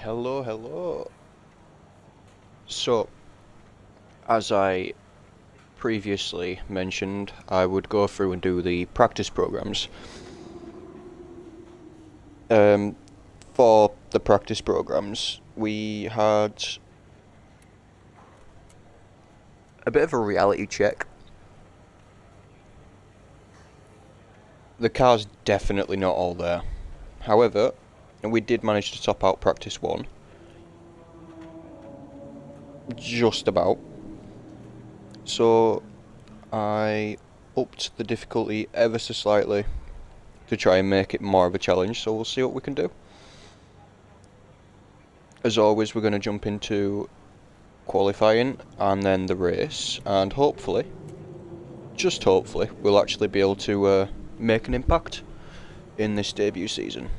Hello, hello. So, as I previously mentioned, I would go through and do the practice programs. For the practice programs, we had a bit of a reality check. The car's definitely not all there. However, we did manage to top out practice 1. Just about. So, I upped the difficulty ever so slightly to try and make it more of a challenge, so we'll see what we can do. As always, we're going to jump into qualifying and then the race, and hopefully, just hopefully, we'll actually be able to make an impact in this debut season.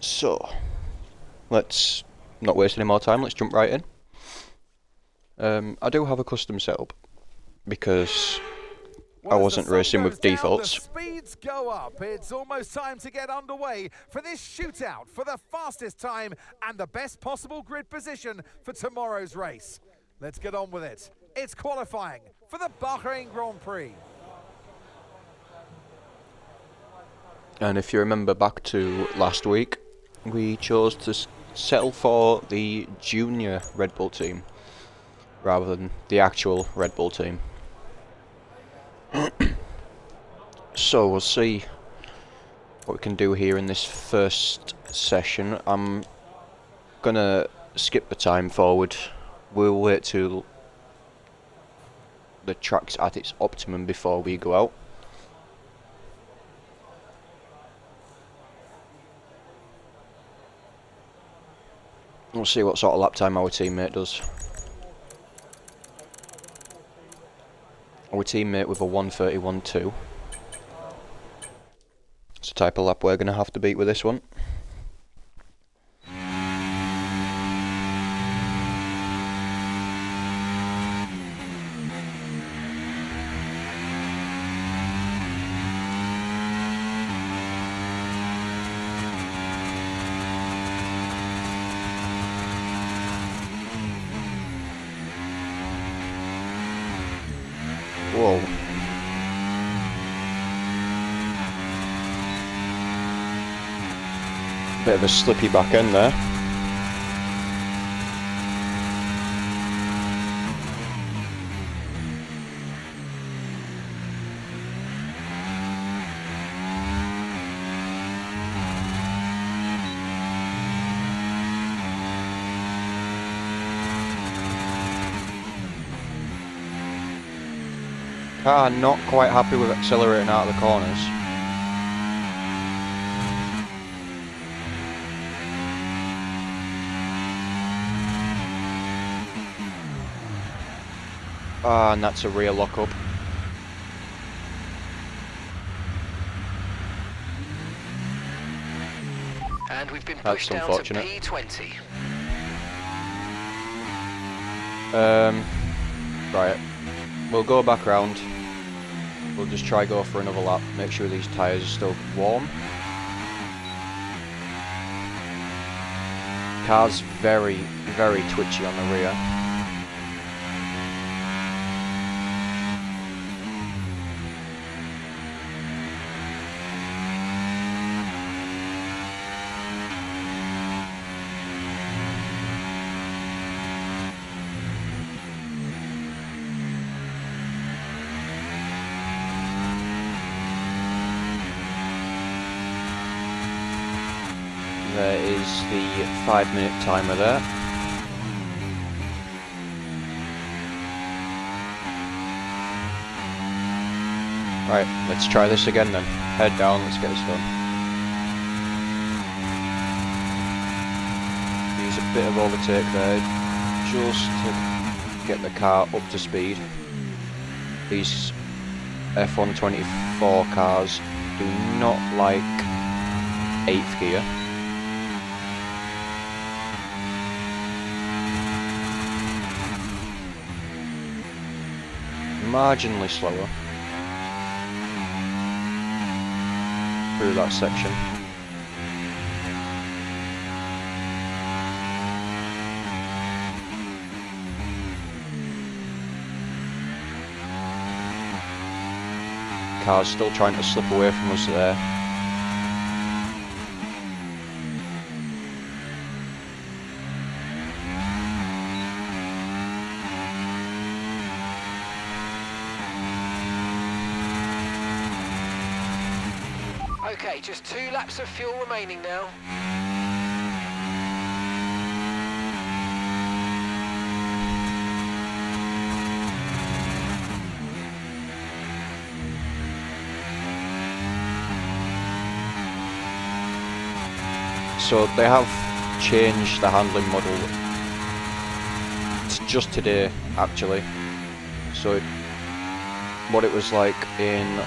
So, let's not waste any more time, let's jump right in. I do have a custom setup because I wasn't racing with defaults. The speeds go up. It's almost time to get underway for this shootout for the fastest time and the best possible grid position for tomorrow's race. Let's get on with it. It's qualifying for the Bahrain Grand Prix. And if you remember back to last week, we chose to settle for the junior Red Bull team rather than the actual Red Bull team. So we'll see what we can do here in this first session. I'm gonna skip the time forward. We'll wait till the track's at its optimum before we go out. We'll see what sort of lap time our teammate does. Our teammate with a 1:31.2. It's the type of lap we're going to have to beat with this one. Whoa. Bit of a slippy back end there. Car not quite happy with accelerating out of the corners. And that's a rear lockup. And we've been pushed down to P20. Right. We'll go back round. We'll just try go for another lap. Make sure these tyres are still warm. Car's very, very twitchy on the rear. There is the 5-minute timer there. Right, let's try this again then. Head down, let's get this done. Use a bit of overtake there, just to get the car up to speed. These F124 cars do not like 8th gear. marginally slower through that section. Car's still trying to slip away from us there. Okay, just 2 laps of fuel remaining now. So they have changed the handling model. It's just today, actually. So what it was like in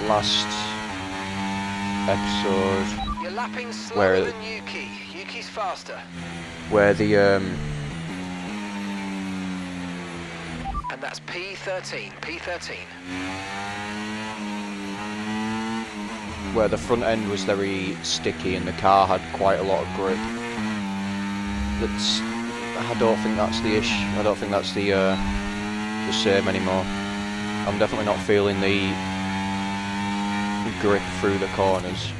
last episode, You're lapping slower than Yuki. Yuki's faster. Where the And that's P13. P13. where the front end was very sticky and the car had quite a lot of grip. I don't think that's the issue. I don't think that's the same anymore. I'm definitely not feeling the grip through the corners.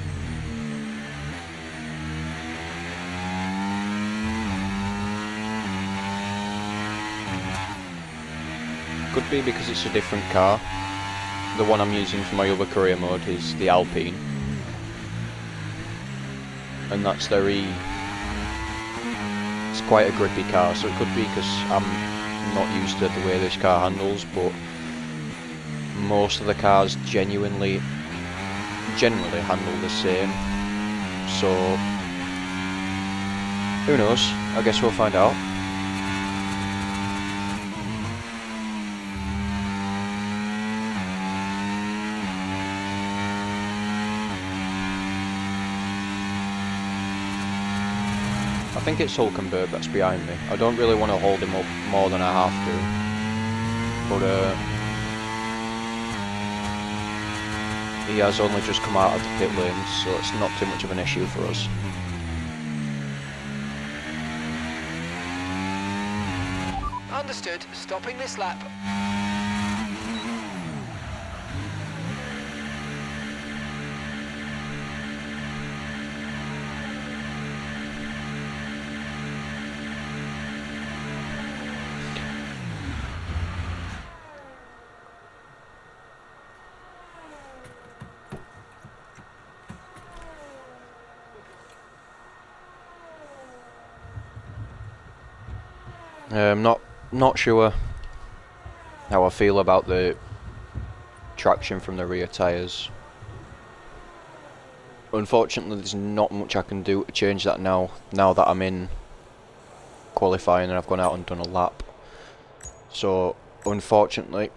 Could be because it's a different car. The one I'm using for my other career mode is the Alpine, and that's it's quite a grippy car, so it could be because I'm not used to the way this car handles, but most of the cars generally handle the same, so who knows, I guess we'll find out. I think it's Hulkenberg that's behind me. I don't really want to hold him up more than I have to, but he has only just come out of the pit lanes, so it's not too much of an issue for us. Understood. Stopping this lap. Not sure how I feel about the traction from the rear tyres. Unfortunately, there's not much I can do to change that now that I'm in qualifying and I've gone out and done a lap. So, unfortunately,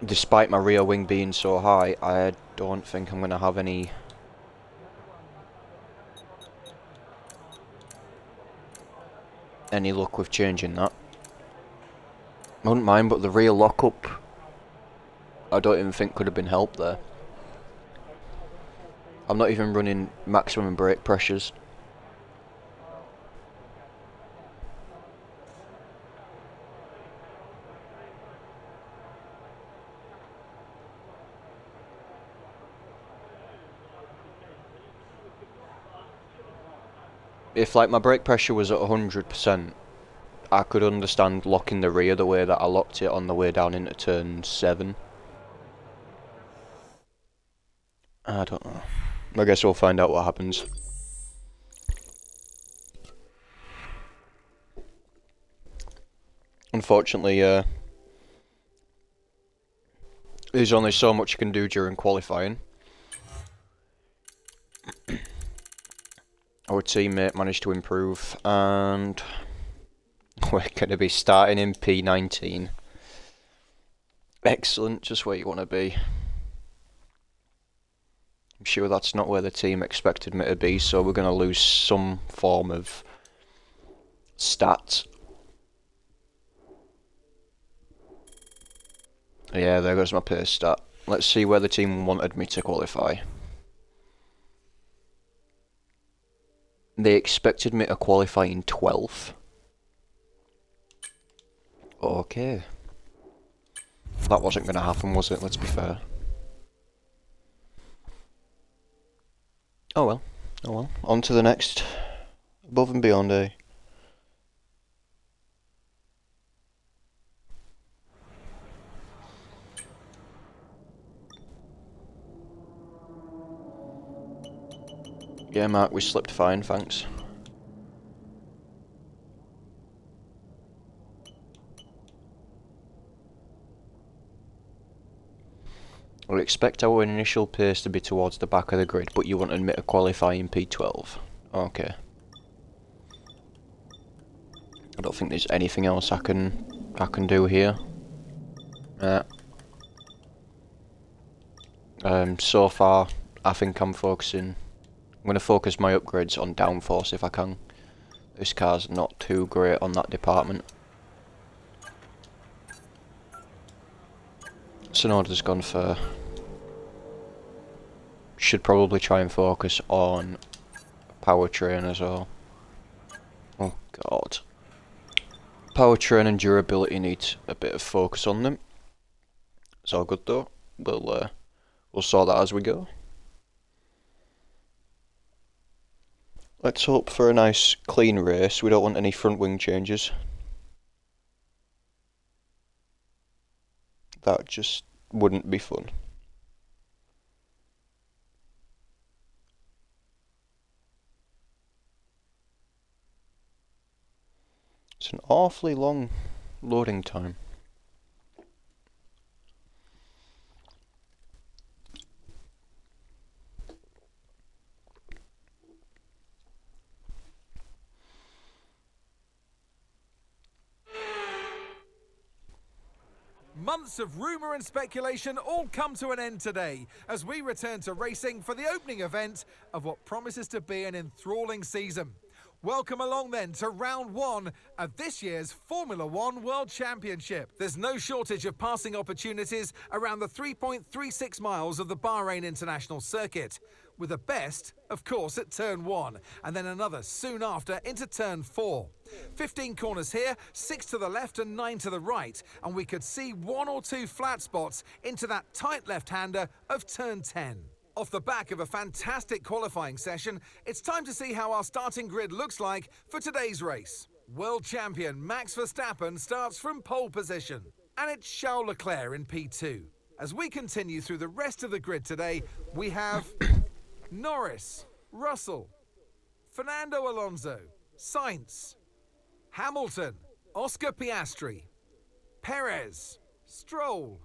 despite my rear wing being so high, I don't think I'm going to have any luck with changing that. I wouldn't mind, but the rear lockup, I don't even think could have been helped there. I'm not even running maximum brake pressures. If like my brake pressure was at 100%, I could understand locking the rear the way that I locked it on the way down into turn 7. I don't know. I guess we'll find out what happens. Unfortunately, there's only so much you can do during qualifying. Our teammate managed to improve, and we're going to be starting in P19. Excellent, just where you want to be. I'm sure that's not where the team expected me to be, so we're going to lose some form of stats. Yeah, there goes my pace stat. Let's see where the team wanted me to qualify. They expected me to qualify in 12th. Okay. That wasn't going to happen, was it? Let's be fair. Oh well. Oh well. On to the next. Above and beyond, eh? Yeah, Mark, we slipped fine, thanks. We expect our initial pace to be towards the back of the grid, but you wanted me to qualify in P12. Okay. I don't think there's anything else I can do here. So far, I think I'm going to focus my upgrades on downforce if I can. This car's not too great on that department. Sonoda's gone for... Should probably try and focus on powertrain as well. Oh god. Powertrain and durability need a bit of focus on them. It's all good though. We'll sort that as we go. Let's hope for a nice clean race. We don't want any front wing changes. That just wouldn't be fun. It's an awfully long loading time. Months of rumour and speculation all come to an end today as we return to racing for the opening event of what promises to be an enthralling season. Welcome along then to round one of this year's Formula One World Championship. There's no shortage of passing opportunities around the 3.36 miles of the Bahrain International Circuit, with the best, of course, at turn 1, and then another soon after into turn 4. 15 corners here, 6 to the left and 9 to the right, and we could see 1 or 2 flat spots into that tight left-hander of turn 10. Off the back of a fantastic qualifying session, it's time to see how our starting grid looks like for today's race. World champion Max Verstappen starts from pole position, and it's Charles Leclerc in P2. As we continue through the rest of the grid today, we have Norris, Russell, Fernando Alonso, Sainz, Hamilton, Oscar Piastri, Perez, Stroll,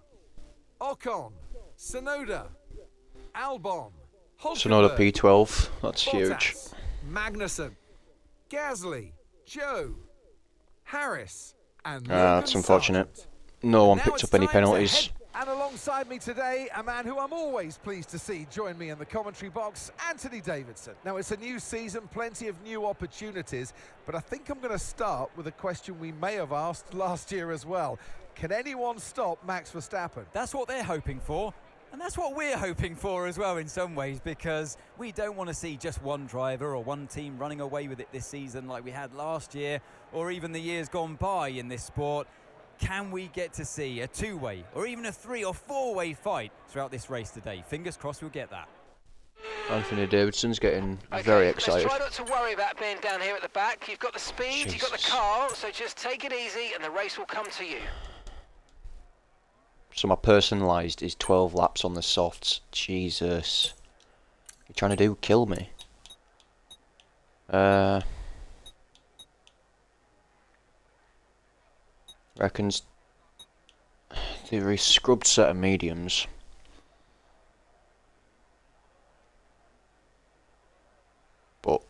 Ocon, Tsunoda, Albon, Sonoda Hulkenberg, P12, that's Bottas, huge. Magnussen, Gasly, Joe, Harris, and That's Logan unfortunate. Sargent. No one Now picked it's up any time to penalties. head- And alongside me today, a man who I'm always pleased to see join me in the commentary box, Anthony Davidson. Now, it's a new season, plenty of new opportunities, but I think I'm going to start with a question we may have asked last year as well. Can anyone stop Max Verstappen? That's what they're hoping for. And that's what we're hoping for as well in some ways, because we don't want to see just one driver or one team running away with it this season like we had last year or even the years gone by in this sport. Can we get to see a two-way or even a 3- or 4-way fight throughout this race today? Fingers crossed we'll get that. Anthony Davidson's getting Okay, very excited. Let's try not to worry about being down here at the back. You've got the speed, you've got the Jesus. car, so just take it easy and the race will come to you. So my personalised is 12 laps on the softs. Jesus. You're trying to kill me. Reckons the very scrubbed set of mediums. But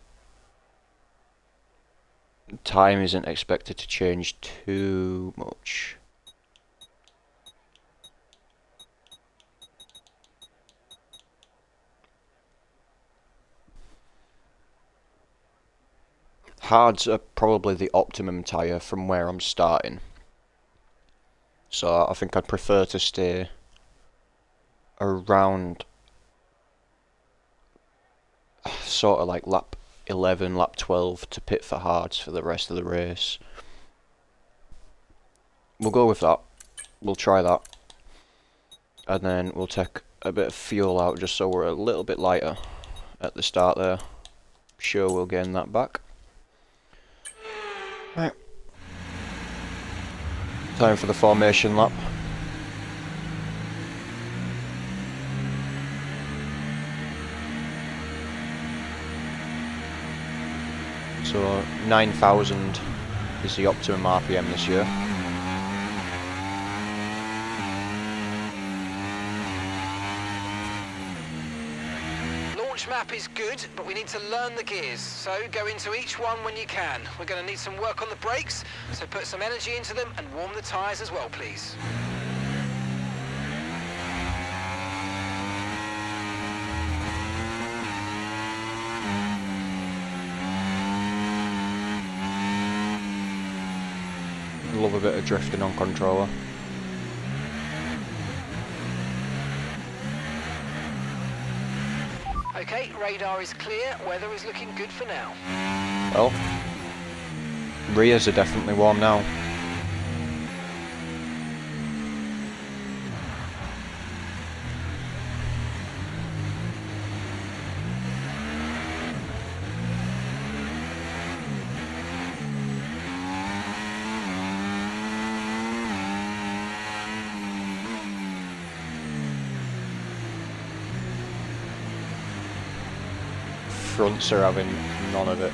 time isn't expected to change too much. Hards are probably the optimum tyre from where I'm starting. So I think I'd prefer to stay around sort of like lap 11, lap 12 to pit for hards for the rest of the race. We'll go with that. We'll try that. And then we'll take a bit of fuel out just so we're a little bit lighter at the start there. Sure, we'll gain that back. Right. Time for the formation lap. So 9,000 is the optimum RPM this year. Launch map is good, but we need to learn the gears. So go into each one when you can. We're going to need some work on the brakes, so put some energy into them and warm the tyres as well, please. Love a bit of drifting on controller. Okay, radar is clear. Weather is looking good for now. Well, rears are definitely warm now. Fronts are having none of it.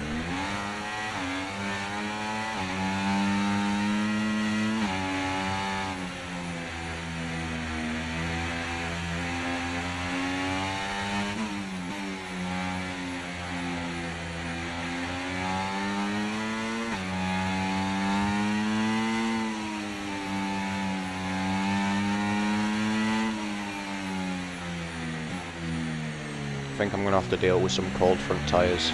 I think I'm going to have to deal with some cold front tyres.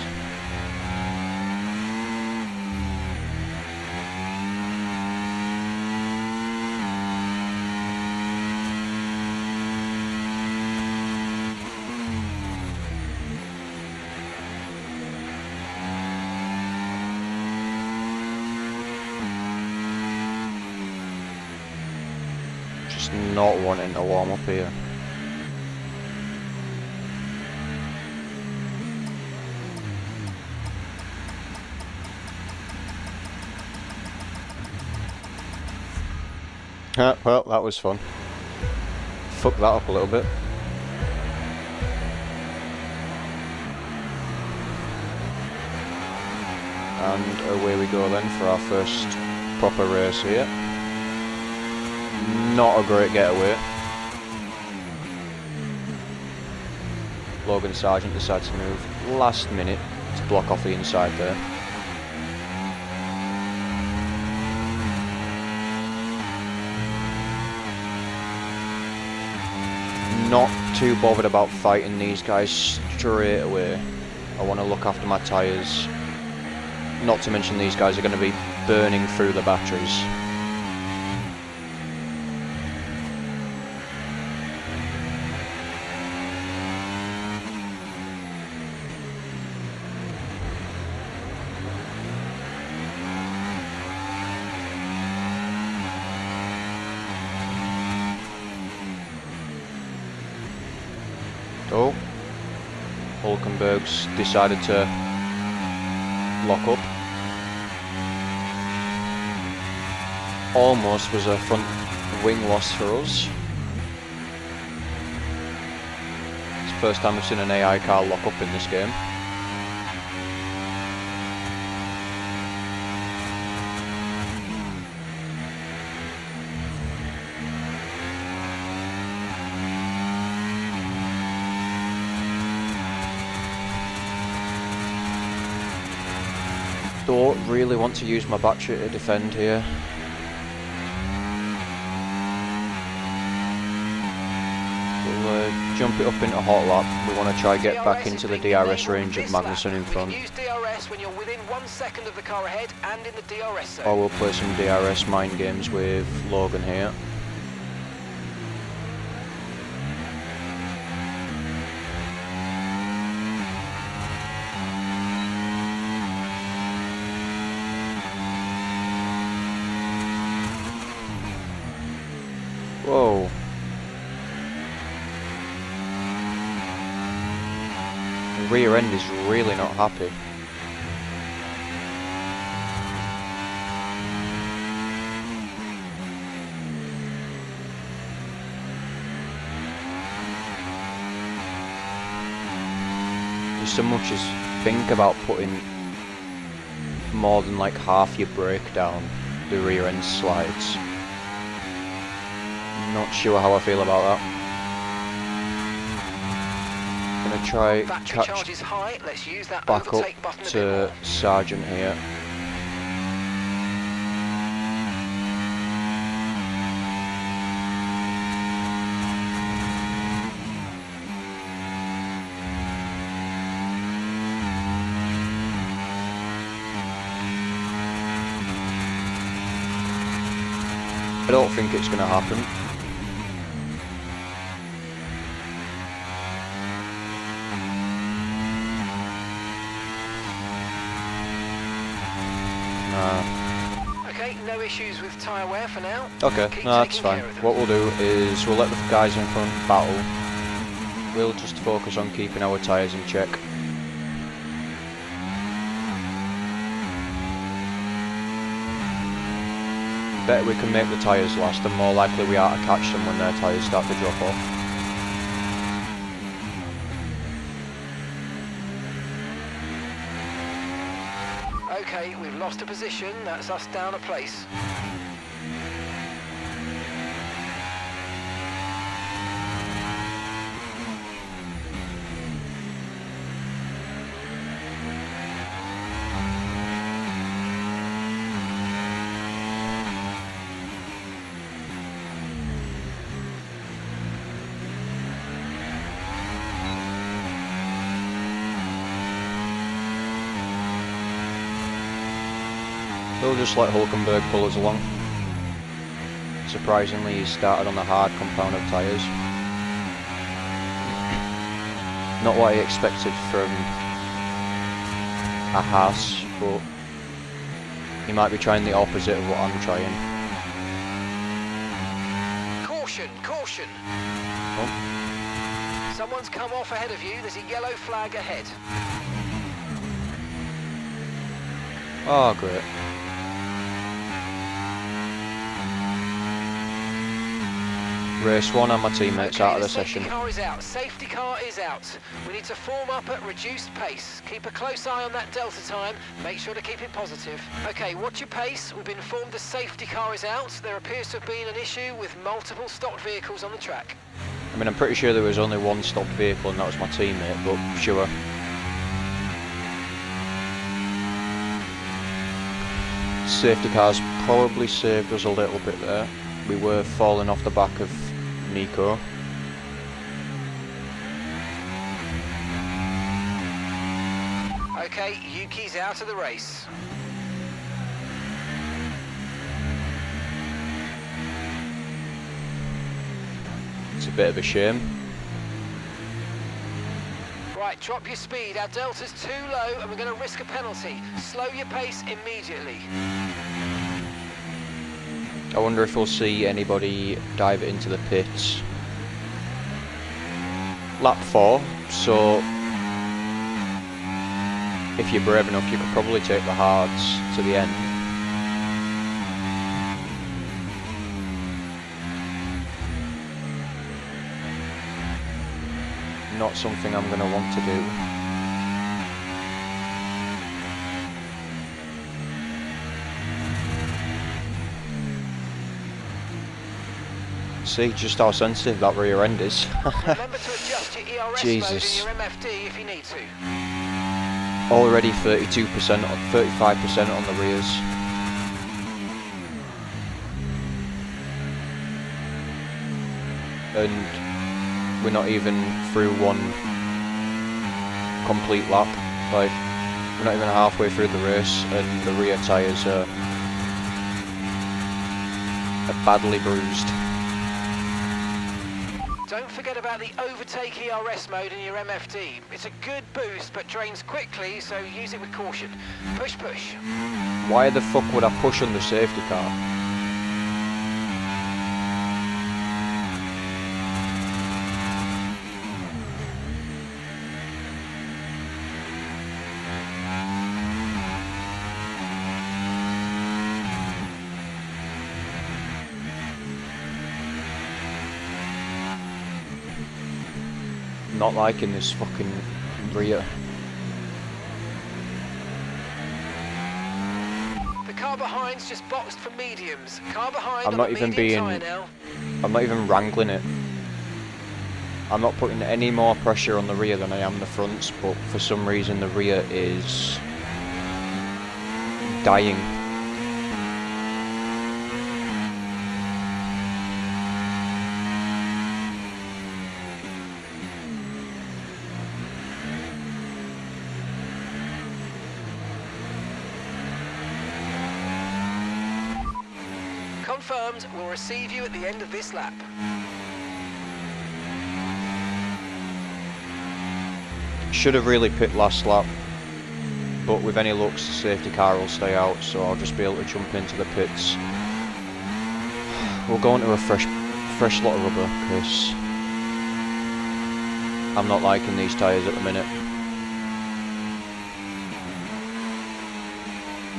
Just not wanting to warm up here. Well, that was fun. Fuck that up a little bit. And away we go then for our first proper race here. Not a great getaway. Logan Sargent decides to move last minute to block off the inside there. Not too bothered about fighting these guys straight away. I want to look after my tyres. Not to mention these guys are going to be burning through the batteries. Oh, Hulkenberg's decided to lock up. Almost was a front wing loss for us. It's the first time I've seen an AI car lock up in this game. Don't really want to use my battery to defend here. We'll jump it up into hot lap. We want to try get back into the DRS range of Magnussen in front. Use DRS when you're within 1 second of the car ahead and in the DRS zone. Or we'll play some DRS mind games with Logan here. rear end is really not happy. You so much as think about putting more than like half your brake down, the rear end slides. Not sure how I feel about that. Gonna try Battery charge catch is high. Let's use that back up overtake button a bit to more. Sargent here. I don't think it's going to happen. Nah. Okay, no issues with tyre wear for now. Okay, Keep no, that's taking fine. care of them. What we'll do is we'll let the guys in front battle. We'll just focus on keeping our tyres in check. Better we can make the tyres last, the more likely we are to catch them when their tyres start to drop off. Okay, we've lost a position. That's us down a place. We'll just let Hulkenberg pull us along. Surprisingly, he started on the hard compound of tyres. Not what I expected from a Haas, but he might be trying the opposite of what I'm trying. Caution, caution. Oh. Someone's come off ahead of you. There's a yellow flag ahead. Oh, great. Race 1 and my teammates Okay, out of the safety session. car is out. Safety car is out. We need to form up at reduced pace. Keep a close eye on that delta time. Make sure to keep it positive. Okay, watch your pace. We've been informed the safety car is out. There appears to have been an issue with multiple stopped vehicles on the track. I mean, I'm pretty sure there was only one stopped vehicle and that was my teammate, but sure. Safety cars probably saved us a little bit there. We were falling off the back of Nico. Okay, Yuki's out of the race. It's a bit of a shame. Right, drop your speed. Our delta's too low and we're going to risk a penalty. Slow your pace immediately. I wonder if we'll see anybody dive into the pits. Lap 4, so if you're brave enough you could probably take the hards to the end. Not something I'm going to want to do. See just how sensitive that rear end is. Remember to adjust your ERS Jesus. mode and your MFD if you need to. Already 32%, 35% on the rears. And we're not even through one complete lap. Like, we're not even halfway through the race and the rear tyres are badly bruised. Don't forget about the overtake ERS mode in your MFD. It's a good boost but drains quickly, so use it with caution. Push, push. Why the fuck would I push on the safety car? not liking this fucking rear. The car behind's just boxed for mediums. Car behind I'm on not the even medium tyre now. I'm not even wrangling it. I'm not putting any more pressure on the rear than I am the fronts, but for some reason the rear is dying. Confirmed, we'll receive you at the end of this lap. Should have really pit last lap, but with any luck the safety car will stay out, so I'll just be able to jump into the pits. We'll go into a fresh lot of rubber, because I'm not liking these tyres at the minute.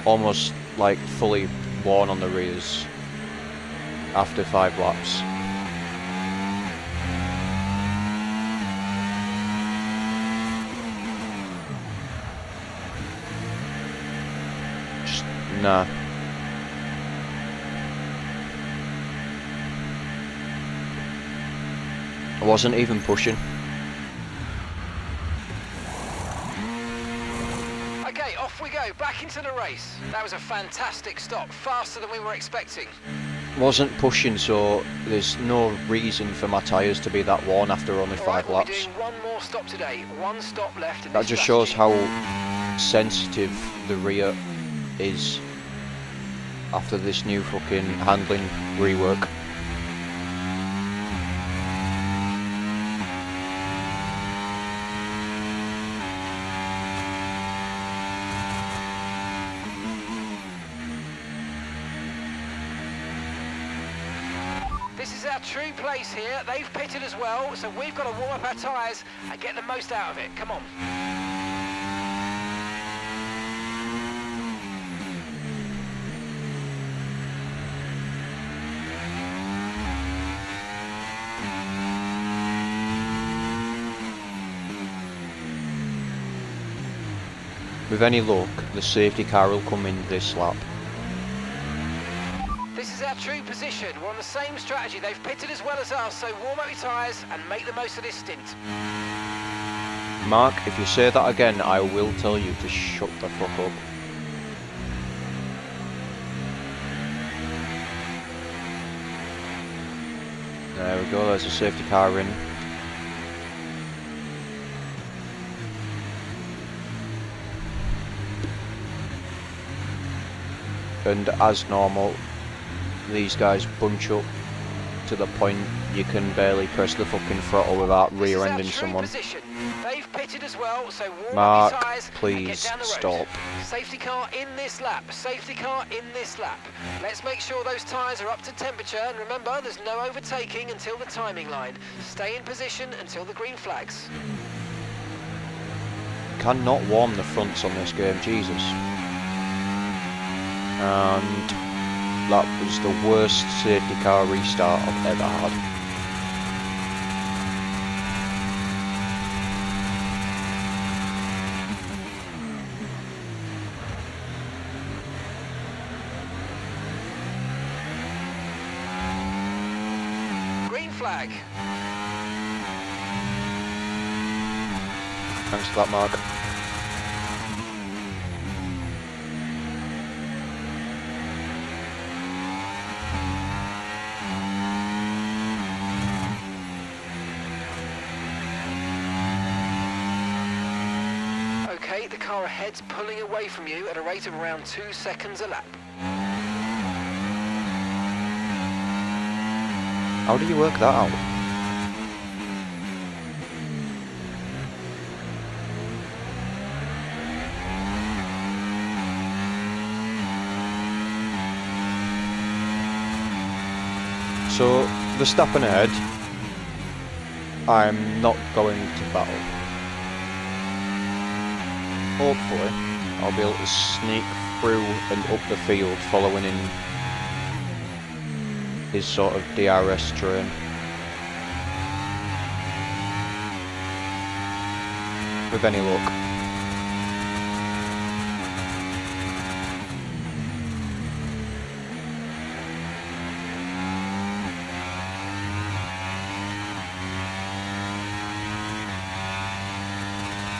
Almost like fully worn on the rears after 5 laps. Just, nah. I wasn't even pushing. Okay, off we go, back into the race. That was a fantastic stop, faster than we were expecting. Wasn't pushing, so there's no reason for my tyres to be that worn after only 5 We'll be laps. doing one more stop today, one stop left in That this just shows strategy. how sensitive the rear is after this new fucking handling rework. This is our true place here. They've pitted as well, so we've got to warm up our tyres and get the most out of it. Come on. With any luck, the safety car will come in this lap. This is our true position. We're on the same strategy. They've pitted as well as us, so warm up your tyres and make the most of this stint. Mark, if you say that again, I will tell you to shut the fuck up. There we go, there's a safety car in. And as normal, these guys bunch up to the point you can barely press the fucking throttle without rear-ending someone. Position. They've pitted as well, so warm Mark, up your tyres and get please down the road. stop. Safety car in this lap. Safety car in this lap. Let's make sure those tyres are up to temperature, and remember, there's no overtaking until the timing line. Stay in position until the green flags. Cannot warm the fronts on this game, Jesus. And that was the worst safety car restart I've ever had. Green flag. Thanks for that, Mark. Okay, the car ahead's pulling away from you at a rate of around 2 seconds a lap. How do you work that out? So, Verstappen ahead, I'm not going to battle. Hopefully, I'll be able to sneak through and up the field following in his sort of DRS train. with any luck.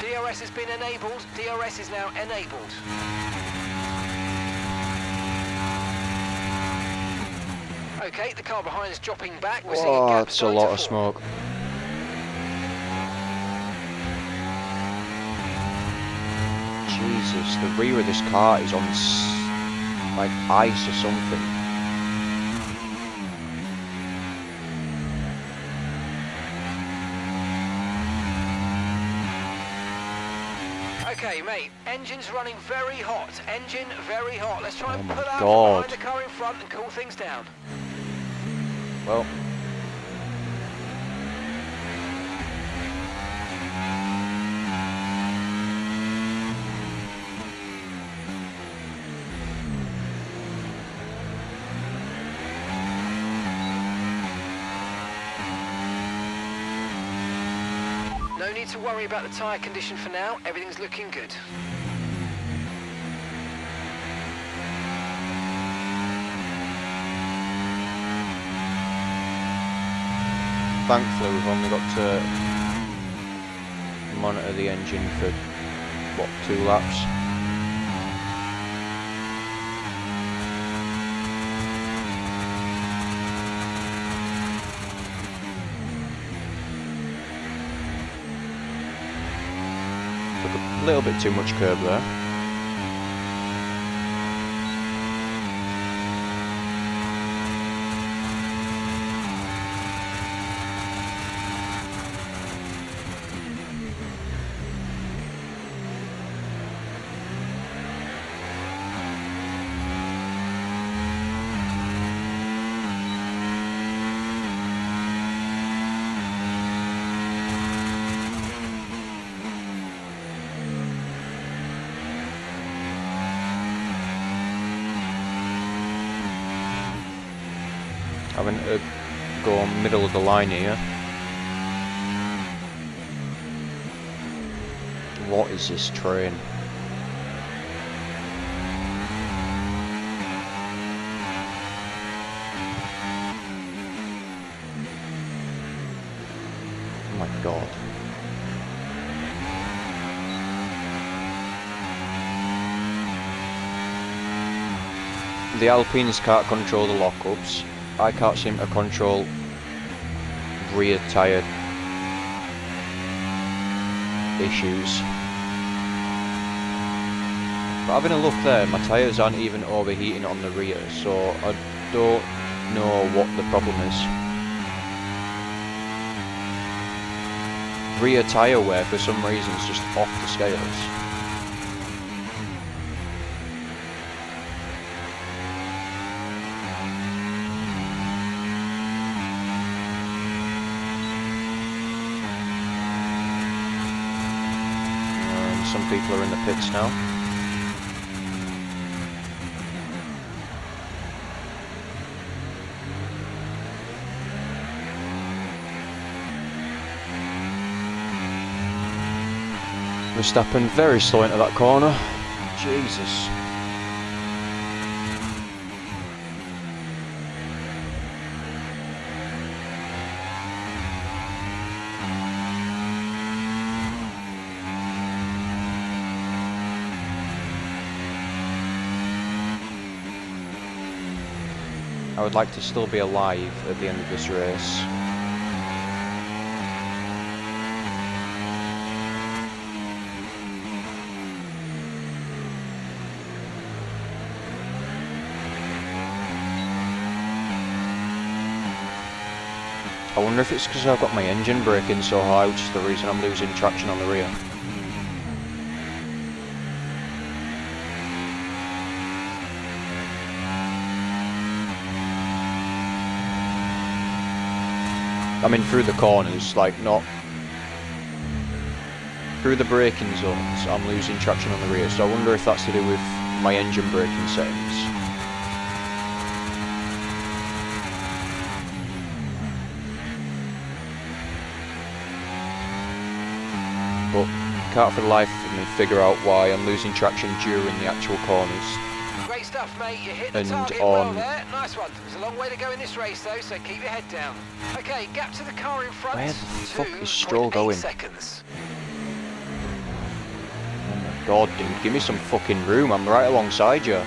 DRS has been enabled. DRS is now enabled. Okay, the car behind is dropping back. We're seeing Oh, gaps that's a starting lot to of form. smoke. Jesus, the rear of this car is on like ice or something. Okay, mate, engine's running very hot. Engine very hot. Let's try and Oh my pull out God. from behind the car in front and cool things down. Well, No need to worry about the tyre condition for now. Everything's looking good. thankfully we've only got to monitor the engine for, what, 2 laps? Took a little bit too much curb there. Having to go middle of the line here. What is this train? Oh my God. The Alpines can't control the lockups. I can't seem to control rear tyre issues. But having a look there, my tyres aren't even overheating on the rear, so I don't know what the problem is. Rear tyre wear for some reason is just off the scales. Some people are in the pits now. Verstappen very slow into that corner. Jesus. I would like to still be alive at the end of this race. I wonder if it's because I've got my engine braking so high, which is the reason I'm losing traction on the rear. I mean, through the corners, like not through the braking zones, I'm losing traction on the rear, so I wonder if that's to do with my engine braking settings. But Can't for the life of me figure out why I'm losing traction during the actual corners. Great stuff, mate. You hit the And target well on- there. Nice one. There's a long way to go in this race, though, so keep your head down. Okay, gap to the car in front. Where the fuck is Stroll 2.8 going? seconds. Oh my god, dude, give me some fucking room. I'm right alongside you.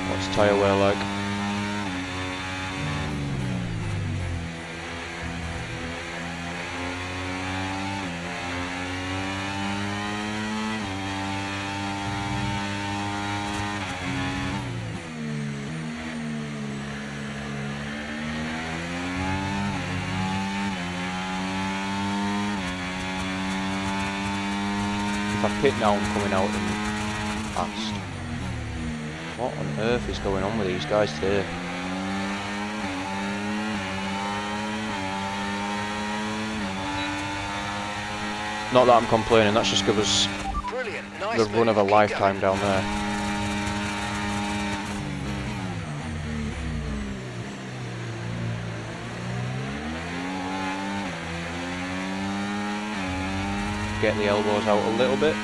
What's tyre wear like? If I pit now, I'm coming out and fast. What on earth is going on with these guys today? Not that I'm complaining, that's just because Brilliant. Nice the run of a move. Keep lifetime going. down there. Get the elbows out a little bit.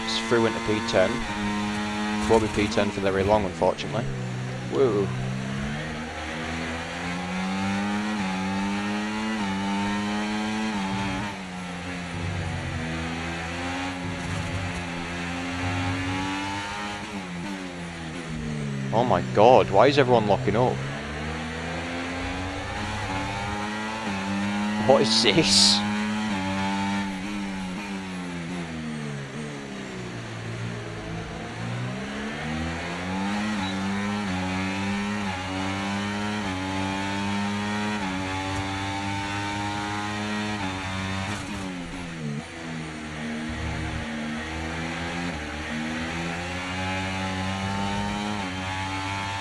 It's through into P10. Won't be P10 for very long, unfortunately. Woo. Oh my god, why is everyone locking up? What is this?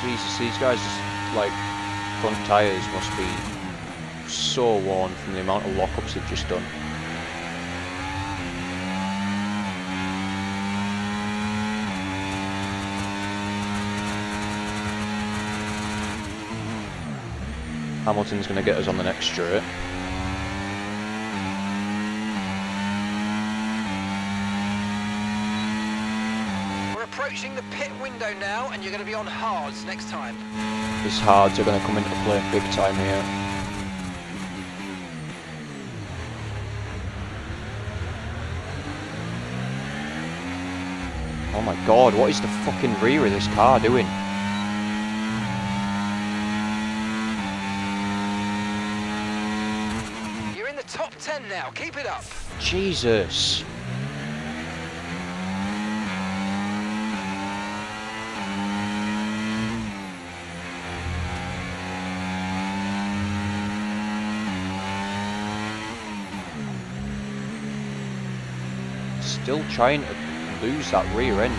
Jesus, these guys, like, front tyres must be so worn from the amount of lockups they've just done. Hamilton's going to get us on the next straight. We're approaching the pit window now, and you're going to be on hards next time. His hards are going to come into play big time here. Oh my god, what is the fucking rear of this car doing? You're in the top 10 now. Keep it up. Jesus. Still trying to lose that rear end.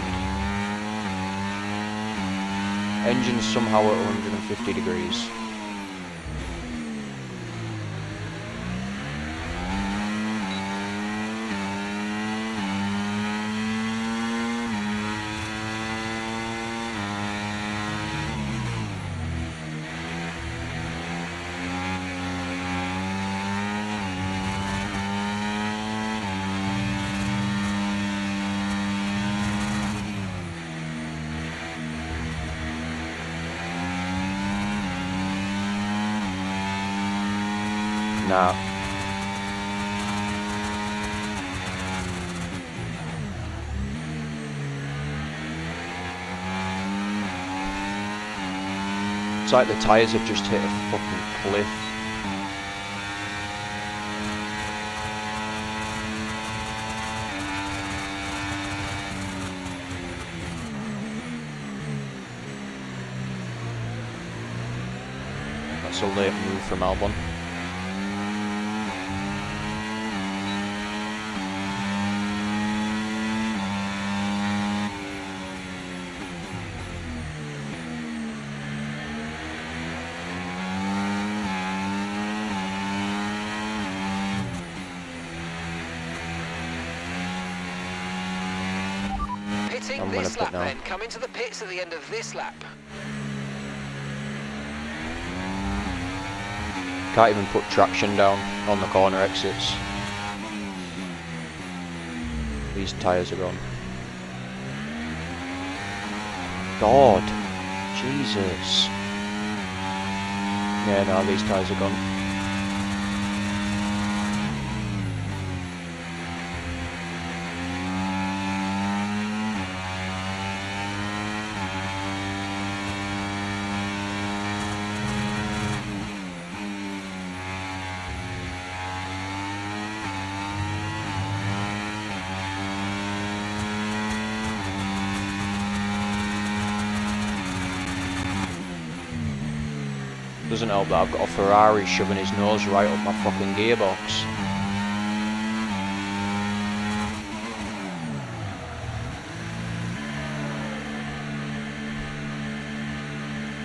Engine's somehow at 150 degrees. Nah. It's like the tyres have just hit a fucking cliff. That's a late move from Albon. Pitting I'm gonna this pit lap now. then. Come into the pits at the end of this lap. Can't even put traction down on the corner exits. These tyres are gone. God, Jesus. Yeah, no, these tyres are gone. Doesn't help that I've got a Ferrari shoving his nose right up my fucking gearbox.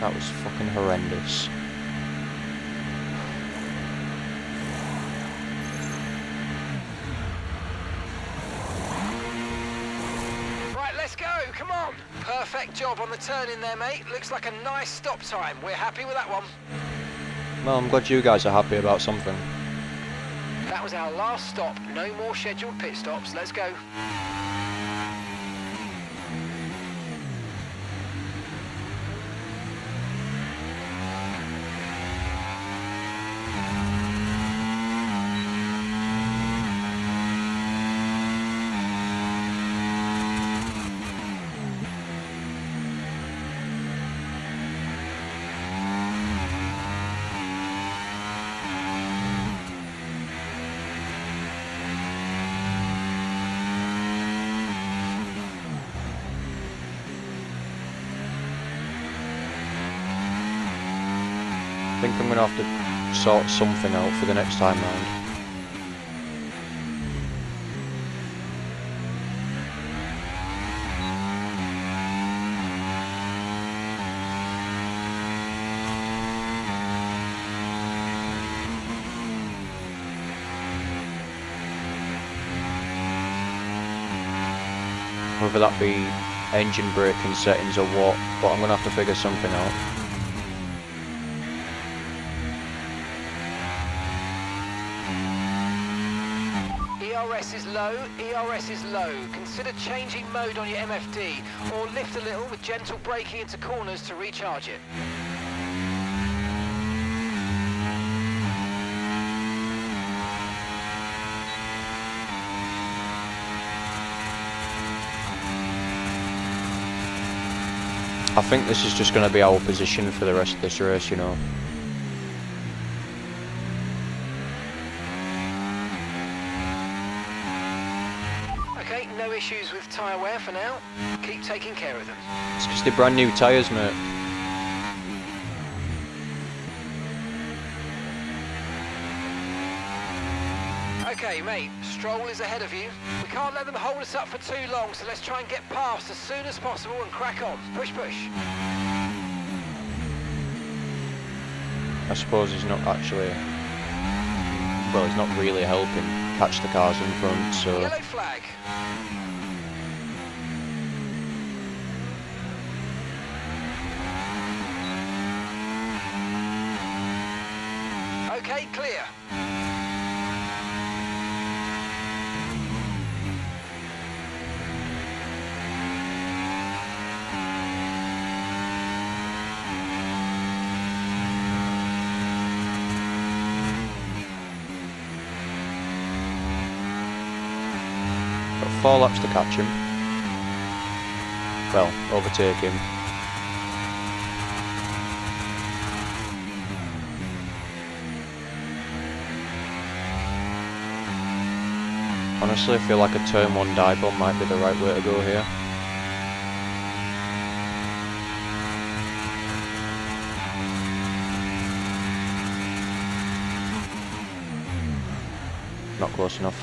That was fucking horrendous. Right, let's go. Come on. Perfect job on the turn in there, mate. Looks like a nice stop time. We're happy with that one. Well, I'm glad you guys are happy about something. That was our last stop. No more scheduled pit stops. Let's go. I think I'm going to have to sort something out for the next time round. Whether that be engine braking settings or what, but I'm going to have to figure something out. ERS is low, ERS is low. Consider changing mode on your MFD or lift a little with gentle braking into corners to recharge it. I think this is just going to be our position for the rest of this race, you know. Okay, no issues with tyre wear for now. Keep taking care of them. It's just the brand new tyres, mate. Okay, mate, Stroll is ahead of you. We can't let them hold us up for too long, so let's try and get past as soon as possible and crack on. Push, push. I suppose he's not actually... Well, he's not really helping catch the cars in front, so... Yellow flag. Okay, clear. Got 4 laps to catch him. Well, overtake him. Honestly, I feel like a turn 1 dive bomb might be the right way to go here. Not close enough.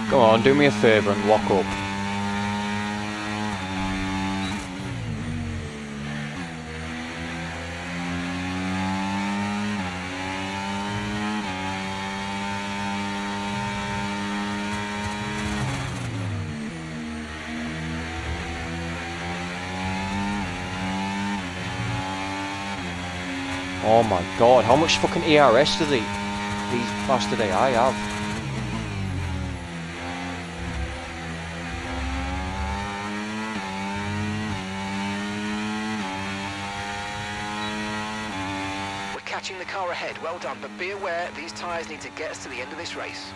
Come on, do me a favour and lock up. Oh my god, how much fucking ERS do these bastard AI have? Catching the car ahead, well done, but be aware these tyres need to get us to the end of this race.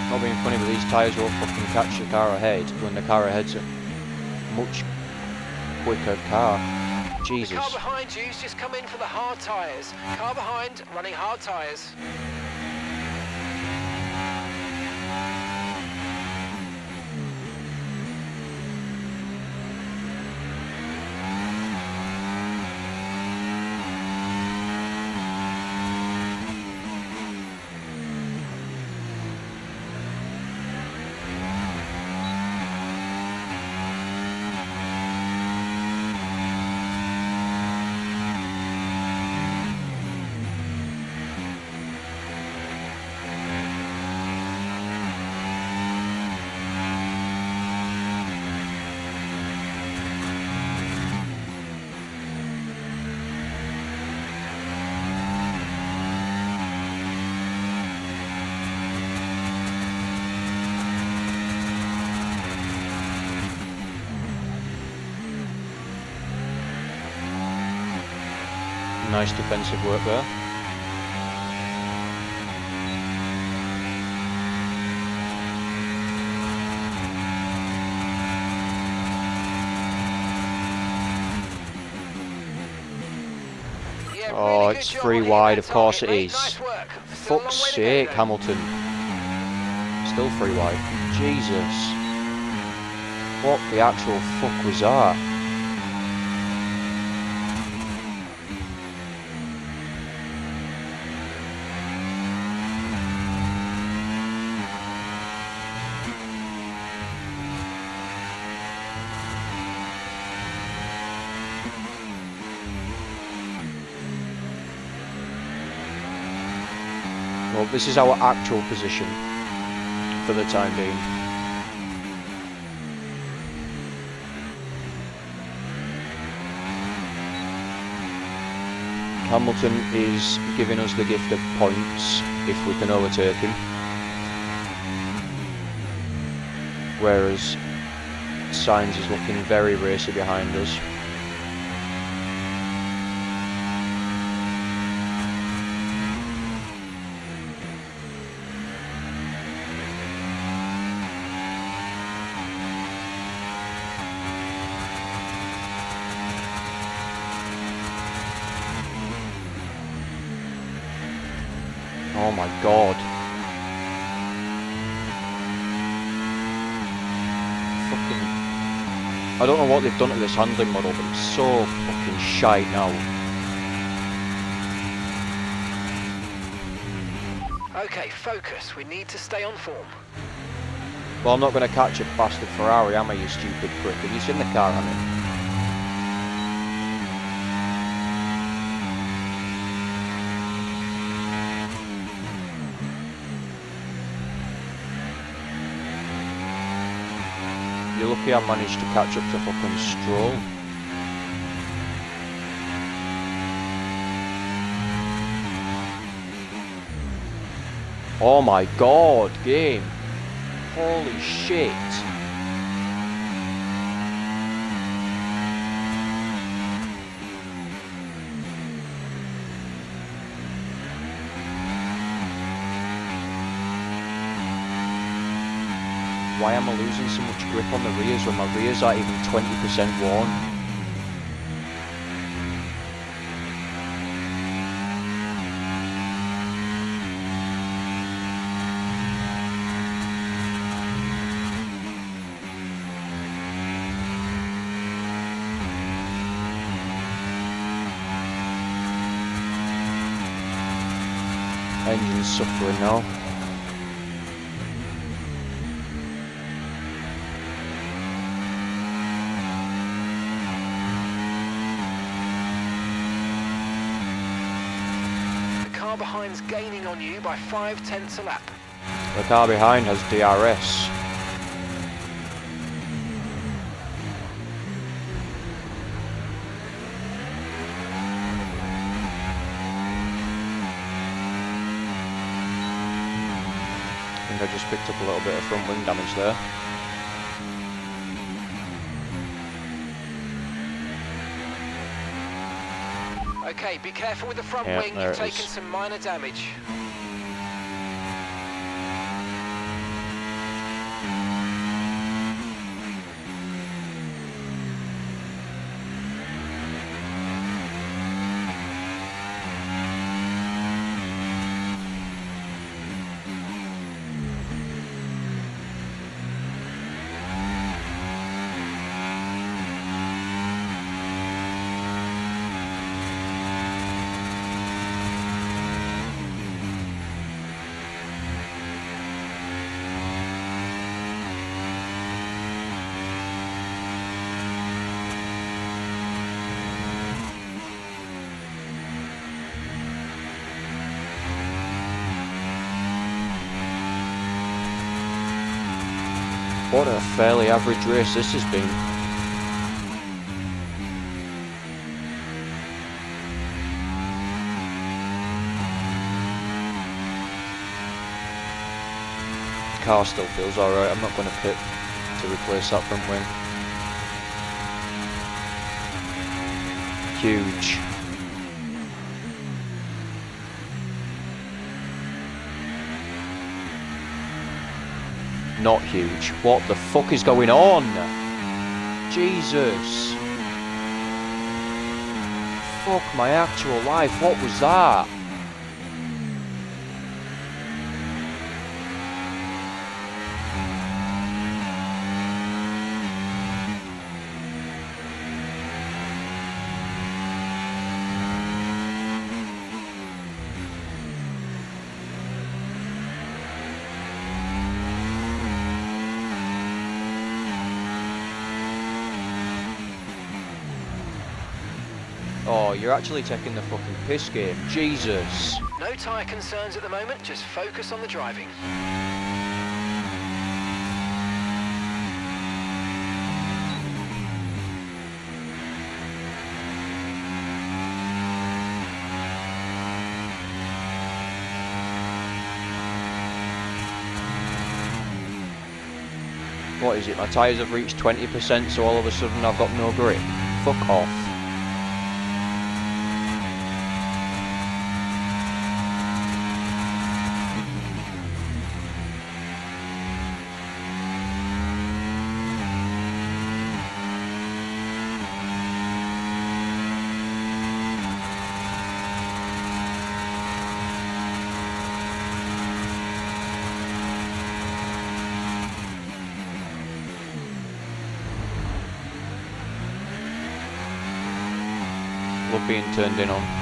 Not being funny, but these tyres won't fucking catch the car ahead when the car ahead's a much quicker car. Jesus. The car behind you's just come in for the hard tyres. Car behind, running hard tyres. Nice defensive work there. Yeah, Oh, really it's good job free on hitting wide, that of course target, it mate. is. Nice work. Still a long Fuck's way to go, sake, though. Hamilton. Still free wide. Jesus. What the actual fuck was that? Well, this is our actual position for the time being. Hamilton is giving us the gift of points if we can overtake him. Whereas Sainz is looking very racy behind us. Oh my god. Fucking... I don't know what they've done to this handling model, but it's so fucking shite now. Okay, focus. We need to stay on form. Well, I'm not going to catch a bastard Ferrari, am I, you stupid prick? Have you seen the car on it? You're lucky I managed to catch up to fucking Stroll. Oh my god, game. Holy shit. Why am I losing so much grip on the rears when my rears aren't even 20% worn? Engine's suffering now. The car behind's gaining on you by 0.5 a lap. The car behind has DRS. I just picked up a little bit of front wing damage there. Okay, be careful with the front Yeah, wing, there you've it taken is. some minor damage. What a fairly average race this has been. The car still feels alright, I'm not going to pit to replace that front wing. Huge. Not huge. What the fuck is going on? Jesus. Fuck my actual life, what was that? Oh, you're actually taking the fucking piss game. Jesus. No tyre concerns at the moment, just focus on the driving. What is it? My tyres have reached 20%, so all of a sudden I've got no grip. Fuck off. Love being turned in on.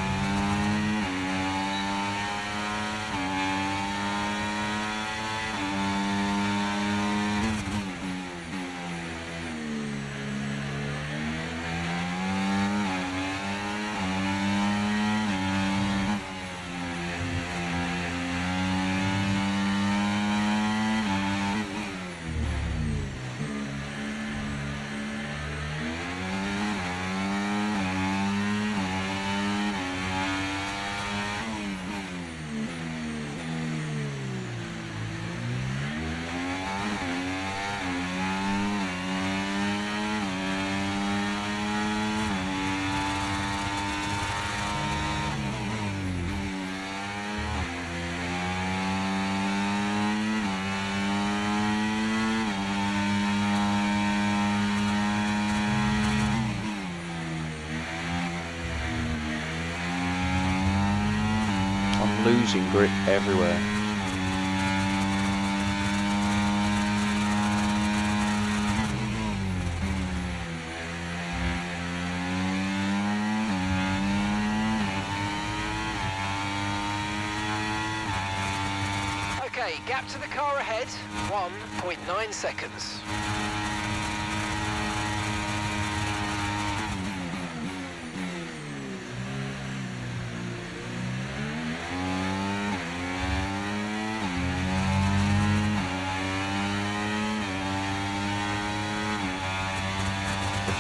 losing grip everywhere. Okay, gap to the car ahead, 1.9 seconds.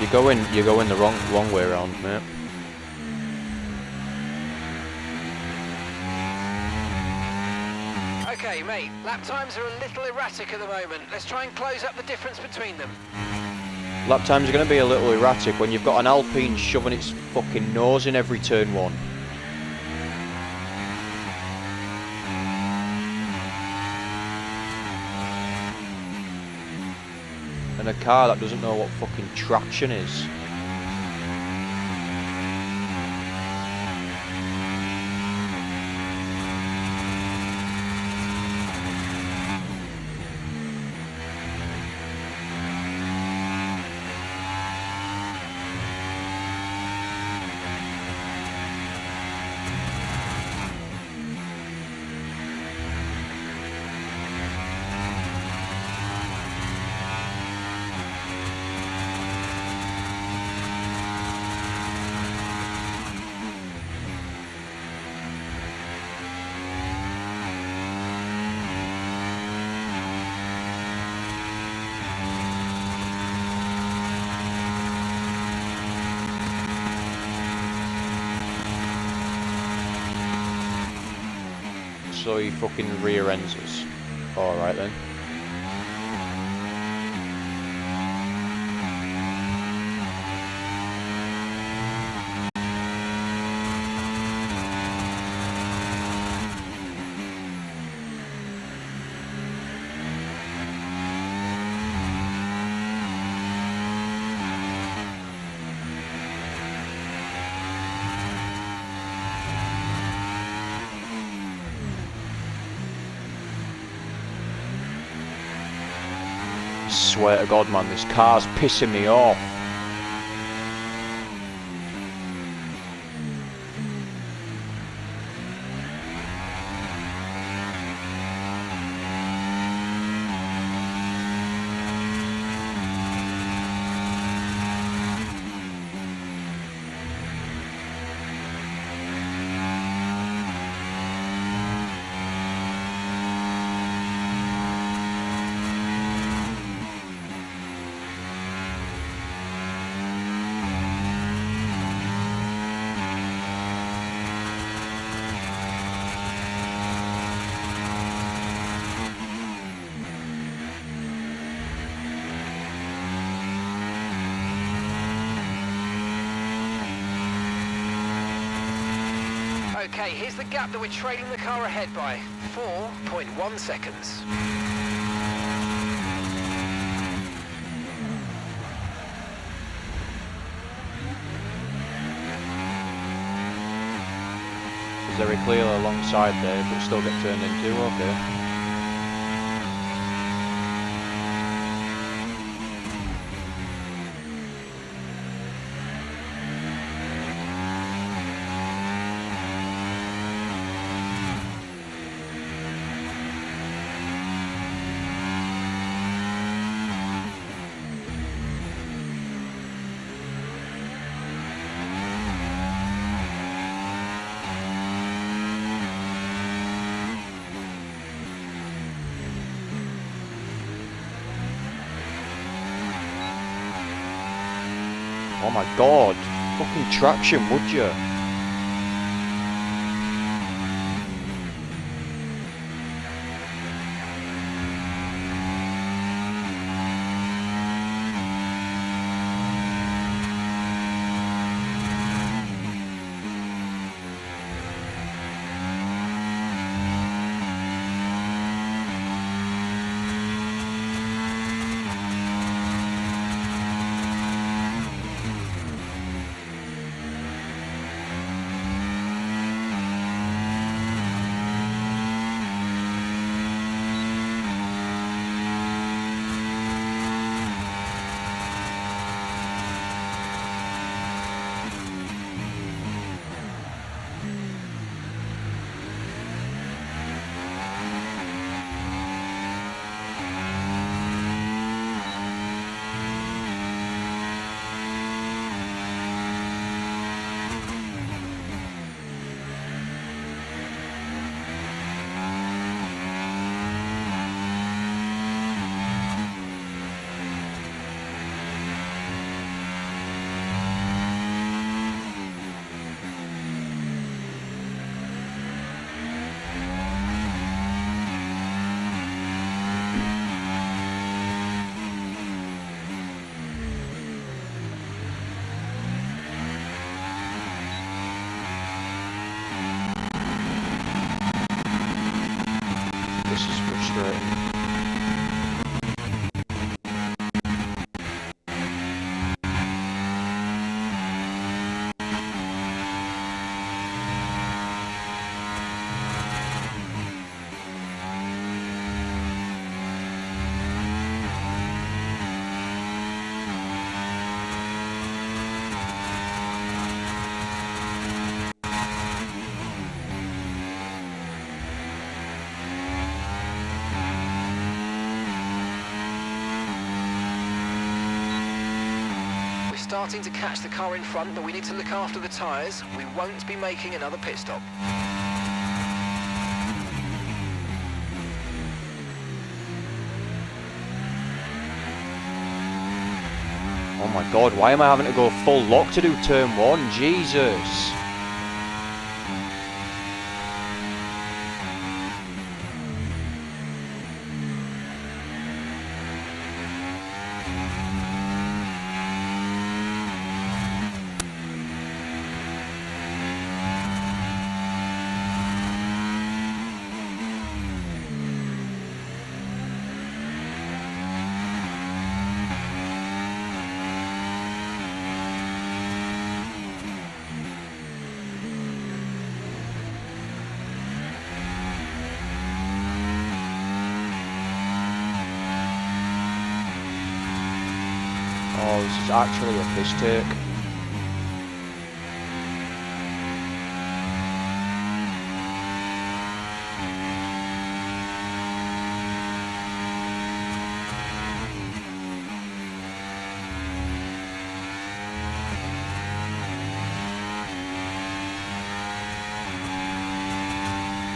If you're going the wrong way around, mate. Okay, mate, lap times are a little erratic at the moment. Let's try and close up the difference between them. Lap times are going to be a little erratic when you've got an Alpine shoving its fucking nose in every turn one. And a car that doesn't know what fucking traction is. So he fucking rear ends us. Alright then. Swear to God, man, this car's pissing me off. Okay, here's the gap that we're trailing the car ahead by, 4.1 seconds. Very clear alongside there, but still get turned into, okay. Oh my God, fucking traction, would you? starting to catch the car in front, but we need to look after the tyres. We won't be making another pit stop. Oh my god, why am I having to go full lock to do turn 1? Jesus. Oh, this is actually a piss take.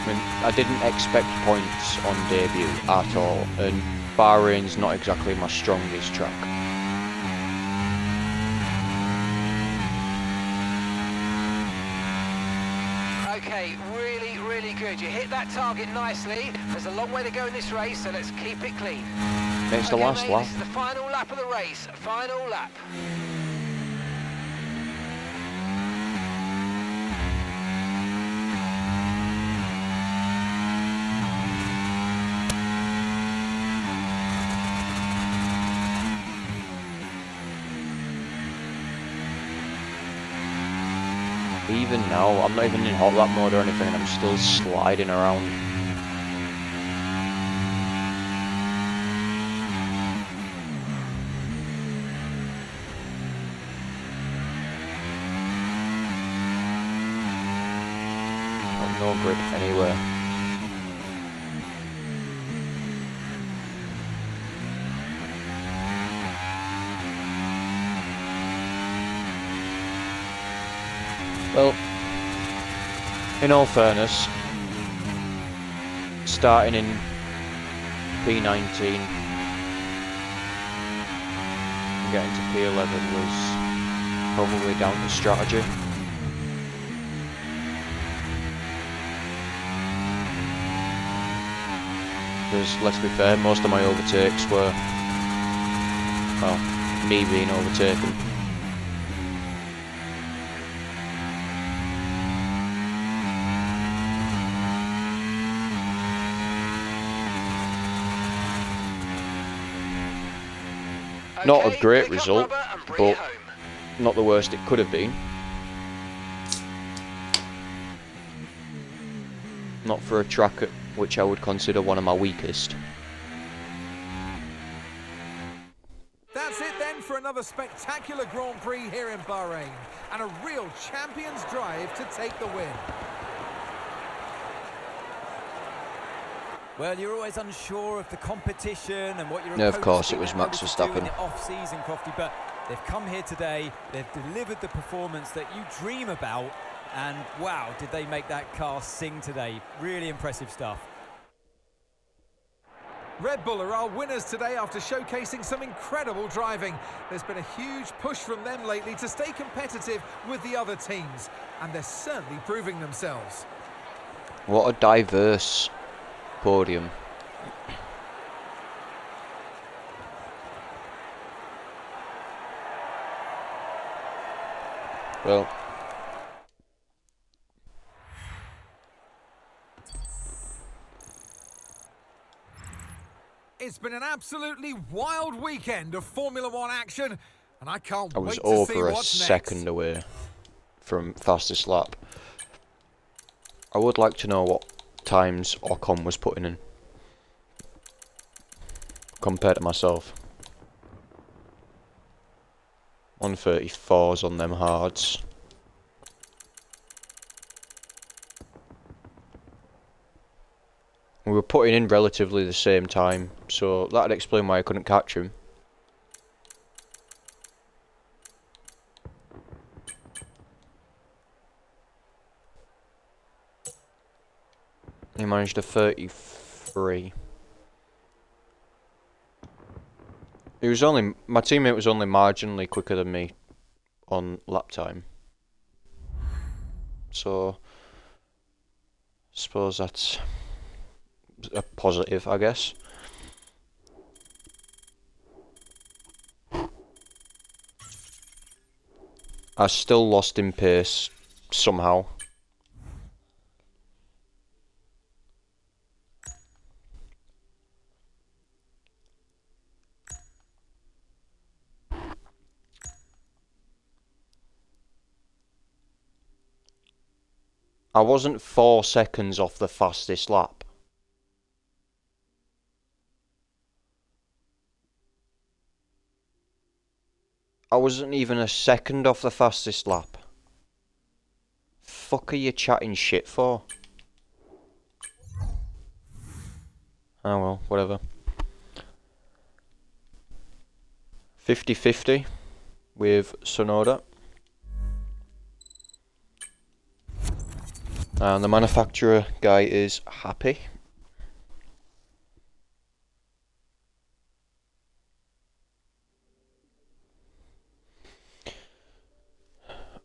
I mean, I didn't expect points on debut at all, and Bahrain's not exactly my strongest track. Okay, really, really good. You hit that target nicely. There's a long way to go in this race, so let's keep it clean. It's the last mate, lap. This is the final lap of the race. Final lap. Even now, I'm not even in hot lap mode or anything, and I'm still sliding around. Got no grip anywhere. Well, in all fairness, starting in P19 and getting to P11 was probably down to strategy. Because, let's be fair, most of my overtakes were, well, me being overtaken. Not a great result, but not the worst it could have been. Not for a track at which I would consider one of my weakest. That's it then for another spectacular Grand Prix here in Bahrain, and a real champion's drive to take the win. Well, you're always unsure of the competition and what you're. No, of course, it was Max Verstappen. In the off-season, Crofty, but they've come here today. They've delivered the performance that you dream about, and wow, did they make that car sing today? Really impressive stuff. Red Bull are our winners today after showcasing some incredible driving. There's been a huge push from them lately to stay competitive with the other teams, and they're certainly proving themselves. What a diverse podium. Well, it's been an absolutely wild weekend of Formula One action, and I can't I was wait to see over a what's second next. away from fastest lap. I would like to know what times Ocon was putting in compared to myself. 134s on them hards. We were putting in relatively the same time, so that'd explain why I couldn't catch him. He managed a 33. He was only, my teammate was only marginally quicker than me on lap time. So, suppose that's a positive, I guess. I still lost in pace somehow. I wasn't 4 seconds off the fastest lap. I wasn't even a second off the fastest lap. Fuck are you chatting shit for? Oh well, whatever. 50-50 with Sonoda. And the manufacturer guy is happy.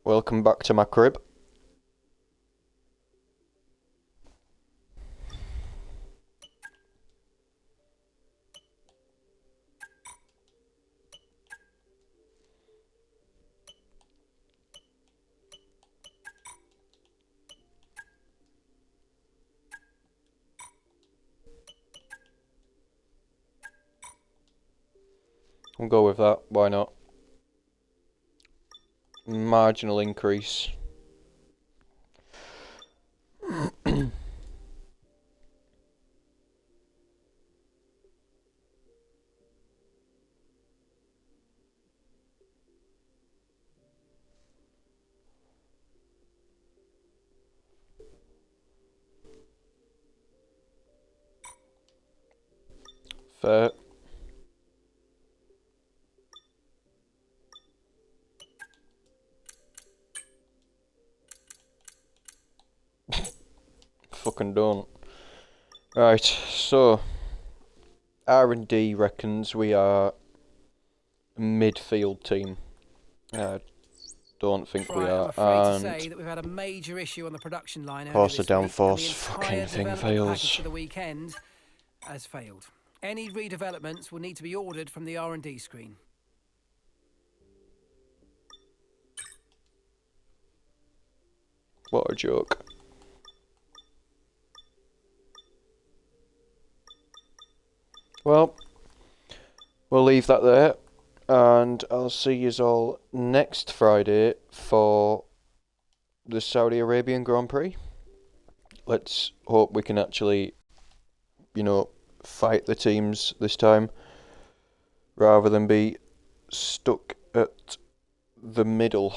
Welcome back to my crib. We'll go with that, why not? Marginal increase. Fair. Fucking don't. Right, so R&D reckons we are a midfield team. I don't think we are. I'm afraid to And say that we've had a major issue on the production line. Course earlier the this week, and downforce the fucking entire thing development fails. package for the weekend has failed. Any redevelopments will need to be ordered from the R&D screen. what a joke. Well, we'll leave that there, and I'll see you all next Friday for the Saudi Arabian Grand Prix. Let's hope we can actually, you know, fight the teams this time, rather than be stuck at the middle.